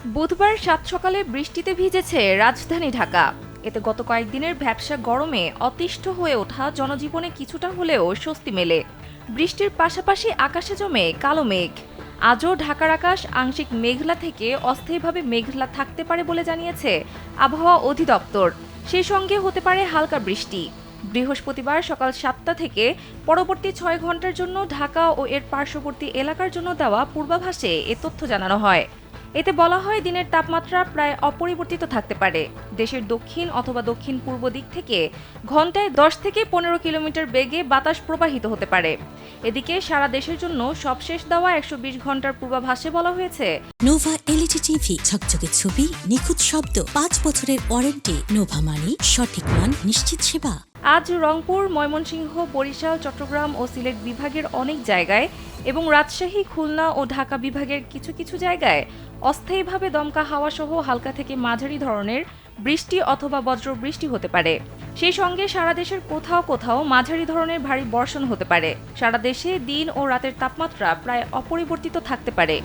বুধবার সাত সকালে বৃষ্টিতে ভিজেছে রাজধানী ঢাকা। এতে গত কয়েকদিনের ভ্যাপসা গরমে অতিষ্ঠ হয়ে ওঠা জনজীবনে কিছুটা হলেও স্বস্তি মেলে। বৃষ্টির পাশাপাশি আকাশে জমে কালো মেঘ। আজও ঢাকার আকাশ আংশিক মেঘলা থেকে অস্থায়ীভাবে মেঘলা থাকতে পারে বলে জানিয়েছে আবহাওয়া অধিদপ্তর। সেই সঙ্গে হতে পারে হালকা বৃষ্টি। বৃহস্পতিবার সকাল ৭টা থেকে পরবর্তী ৬ ঘন্টার জন্য ঢাকা ও এর পার্শ্ববর্তী এলাকার জন্য দেওয়া পূর্বাভাসে এ তথ্য জানানো হয়। এতে বলা হয় দিনের তাপমাত্রা প্রায় অপরিবর্তিত থাকতে পারে। দেশের দক্ষিণ অথবা দক্ষিণ পূর্ব দিক থেকে ঘন্টায় ১০ থেকে ১৫ কিলোমিটার বেগে বাতাস প্রবাহিত হতে পারে। এদিকে সারা দেশের জন্য সবশেষ দেওয়া ১২০ ঘন্টার পূর্বাভাসে বলা হয়েছে, নোভা এলইডি টিভি, ঝকঝকে ছবি, নিখুঁত শব্দ, ৫ বছরের ওয়ারেন্টি। নোভা মানি সঠিক মান, নিশ্চিত সেবা। আজ রংপুর, ময়মনসিংহ, বরিশাল, চট্টগ্রাম ও সিলেট বিভাগের অনেক জায়গায় এবং রাজশাহী, খুলনা ও ঢাকা বিভাগের কিছু কিছু জায়গায় অস্থায়ীভাবে দমকা হাওয়া সহ হালকা থেকে মাঝারি ধরনের বৃষ্টি অথবা বজ্রবৃষ্টি হতে পারে। সেই সঙ্গে সারা দেশের কোথাও কোথাও মাঝারি ধরনের ভারী বর্ষণ হতে পারে। সারা দেশে দিন ও রাতের তাপমাত্রা প্রায় অপরিবর্তিত থাকতে পারে।